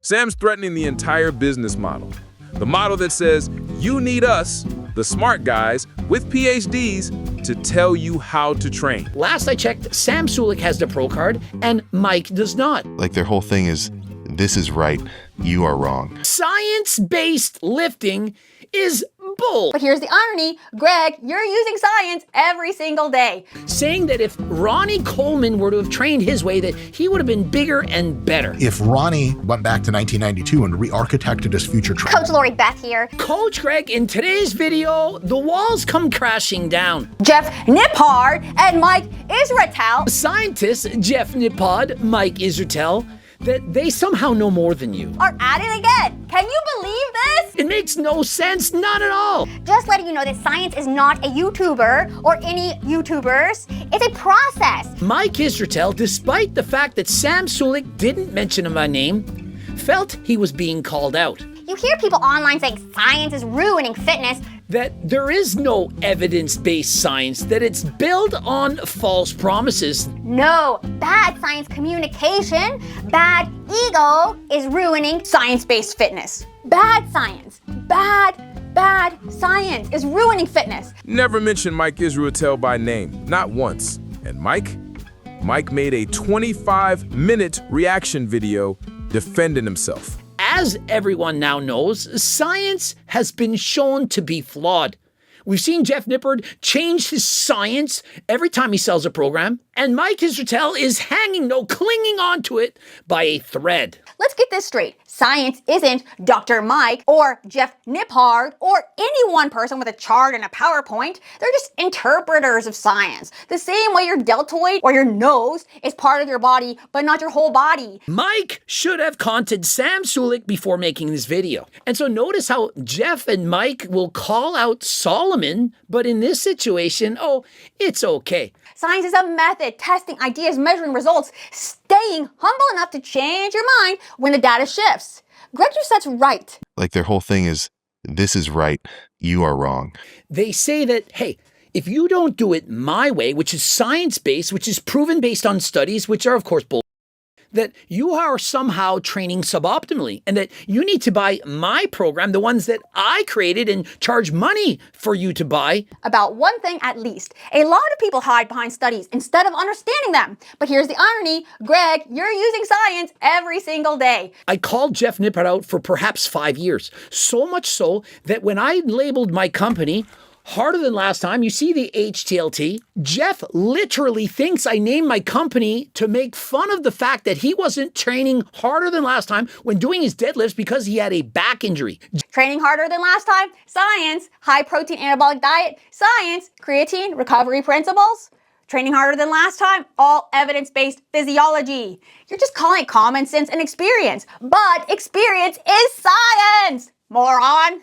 Sam's threatening the entire business model. The model that says, you need us, the smart guys with PhDs, to tell you how to train. Last I checked, Sam Sulek has the pro card and Mike does not. Like their whole thing is, this is right, you are wrong. Science-based lifting is bull. But here's the irony, Greg, you're using science every single day. Saying that if Ronnie Coleman were to have trained his way, that he would have been bigger and better. If Ronnie went back to 1992 and re-architected his future training. Coach Lori Beth here. Coach Greg, in today's video, the walls come crashing down. Jeff Nippard and Mike Israetel. Scientists, Jeff Nippard, Mike Israetel, that they somehow know more than you. Are at it again. Can you believe this? It makes no sense, not at all. Just letting you know that science is not a YouTuber or any YouTubers. It's a process. Mike Israetel, despite the fact that Sam Sulek didn't mention my name, felt he was being called out. You hear people online saying science is ruining fitness. That there is no evidence-based science, that it's built on false promises. No, bad science communication, bad ego is ruining science-based fitness. Bad science, bad science is ruining fitness. Never mention Mike Israetel by name, not once. And Mike made a 25-minute reaction video defending himself. As everyone now knows, science has been shown to be flawed. We've seen Jeff Nippard change his science every time he sells a program, and Mike Israetel is clinging onto it by a thread. Let's get this straight. Science isn't Dr. Mike or Jeff Nippard or any one person with a chart and a PowerPoint. They're just interpreters of science. The same way your deltoid or your nose is part of your body, but not your whole body. Mike should have contacted Sam Sulek before making this video. And so notice how Jeff and Mike will call out Solomon, but in this situation, oh, it's okay. Science is a method, testing ideas, measuring results, staying humble enough to change your mind when the data shifts. Greg DOUCette's right. Like their whole thing is, this is right, you are wrong. They say that, hey, if you don't do it my way, which is science-based, which is proven based on studies, which are of course bull, that you are somehow training suboptimally and that you need to buy my program, the ones that I created and charge money for you to buy. About one thing at least, a lot of people hide behind studies instead of understanding them. But here's the irony, Greg, you're using science every single day. I called Jeff Nippard out for perhaps 5 years, so much so that when I labeled my company Harder Than Last Time, you see the HTLT, Jeff literally thinks I named my company to make fun of the fact that he wasn't training harder than last time when doing his deadlifts because he had a back injury. Training harder than last time? Science. High protein anabolic diet? Science. Creatine? Recovery principles? Training harder than last time? All evidence-based physiology. You're just calling it common sense and experience. But experience is science, moron.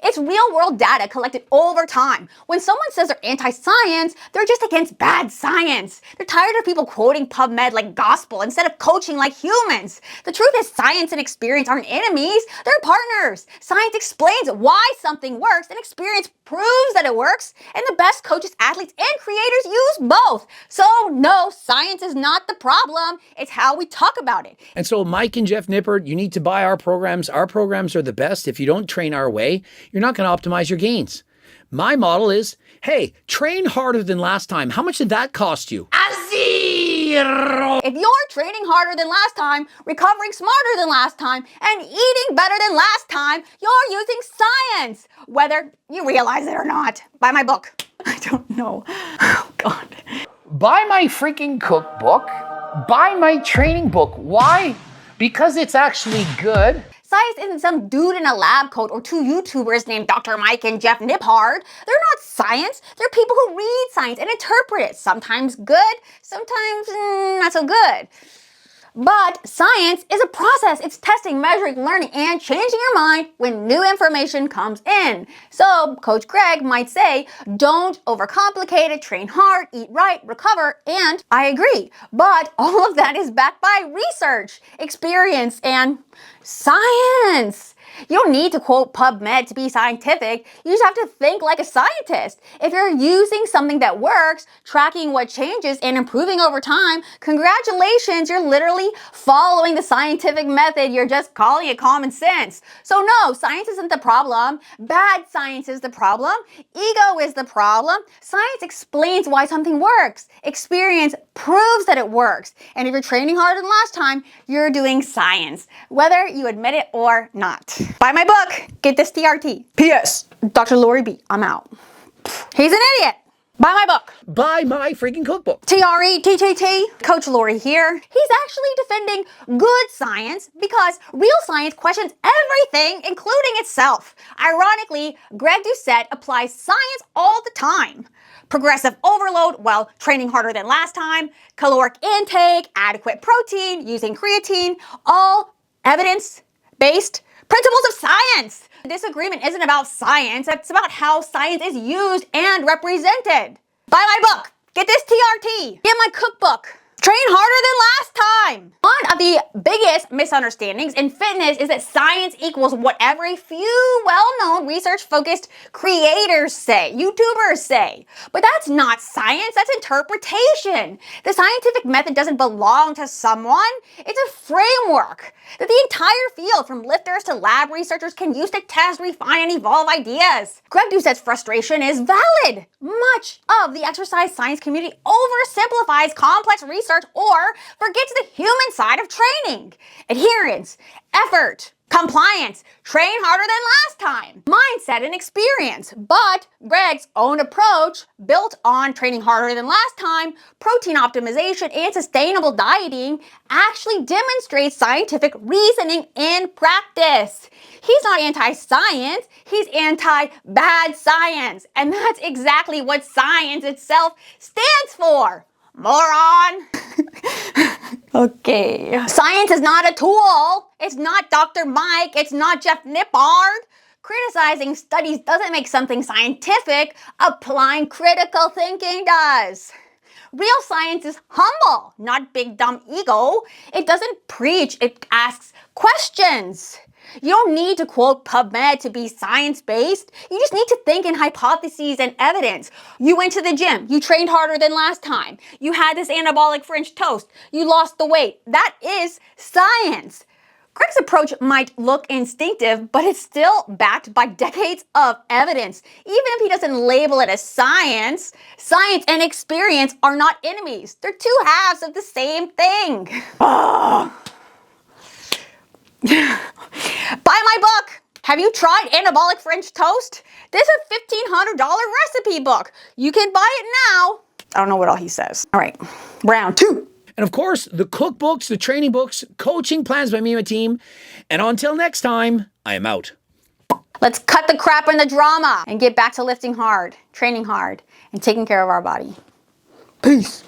It's real-world data collected over time. When someone says they're anti-science, they're just against bad science. They're tired of people quoting PubMed like gospel instead of coaching like humans. The truth is science and experience aren't enemies, they're partners. Science explains why something works, and experience proves that it works. And the best coaches, athletes, and creators use both. So no, science is not the problem. It's how we talk about it. And so Mike and Jeff Nippard, you need to buy our programs. Our programs are the best. If you don't train our way, you're not going to optimize your gains. My model is, hey, train harder than last time. How much did that cost you? Zero. If you're training harder than last time, recovering smarter than last time, and eating better than last time, you're using science, whether you realize it or not. Buy my book. I don't know. Oh, God. Buy my freaking cookbook. Buy my training book. Why? Because it's actually good. Science isn't some dude in a lab coat or two YouTubers named Dr. Mike and Jeff Nippard. They're not science. They're people who read science and interpret it. Sometimes good, sometimes not so good. But science is a process. It's testing, measuring, learning, and changing your mind when new information comes in. So Coach Greg might say, don't overcomplicate it, train hard, eat right, recover, and I agree. But all of that is backed by research, experience, and science. You don't need to quote PubMed to be scientific. You just have to think like a scientist. If you're using something that works, tracking what changes and improving over time, congratulations, you're literally following the scientific method. You're just calling it common sense. So no, science isn't the problem. Bad science is the problem. Ego is the problem. Science explains why something works. Experience proves that it works. And if you're training harder than last time, you're doing science, whether you admit it or not. Buy my book. Get this TRT. P.S. Dr. Lori B. I'm out. He's an idiot. Buy my book. Buy my freaking cookbook. TRETTT. Coach Lori here. He's actually defending good science because real science questions everything, including itself. Ironically, Greg DOUCEtte applies science all the time. Progressive overload while training harder than last time, caloric intake, adequate protein, using creatine, all evidence-based principles of science. This agreement isn't about science, it's about how science is used and represented. Buy my book, get this TRT, get my cookbook. Train harder than last time. One of the biggest misunderstandings in fitness is that science equals what every few well-known research-focused creators say, YouTubers say. But that's not science, that's interpretation. The scientific method doesn't belong to someone. It's a framework that the entire field, from lifters to lab researchers, can use to test, refine, and evolve ideas. Greg DOUCETte's frustration is valid. Much of the exercise science community oversimplifies complex research or forgets the human side of training. Adherence, effort, compliance, train harder than last time, mindset and experience. But Greg's own approach, built on training harder than last time, protein optimization, and sustainable dieting, actually demonstrates scientific reasoning in practice. He's not anti-science, he's anti-bad science. And that's exactly what science itself stands for. Moron! Okay. Science is not a tool. It's not Dr. Mike. It's not Jeff Nippard. Criticizing studies doesn't make something scientific. Applying critical thinking does. Real science is humble, not big dumb ego. It doesn't preach, it asks questions. You don't need to quote PubMed to be science-based. You just need to think in hypotheses and evidence. You went to the gym. You trained harder than last time. You had this anabolic French toast. You lost the weight. That is science. Greg's approach might look instinctive, but it's still backed by decades of evidence. Even if he doesn't label it as science, science and experience are not enemies. They're two halves of the same thing. Buy my book. Have you tried anabolic French toast? This is a $1,500 recipe book. You can buy it now. I don't know what all he says. All right, round two. And of course, the cookbooks, the training books, coaching plans by me and my team. And until next time, I am out. Let's cut the crap and the drama and get back to lifting hard, training hard, and taking care of our body. Peace.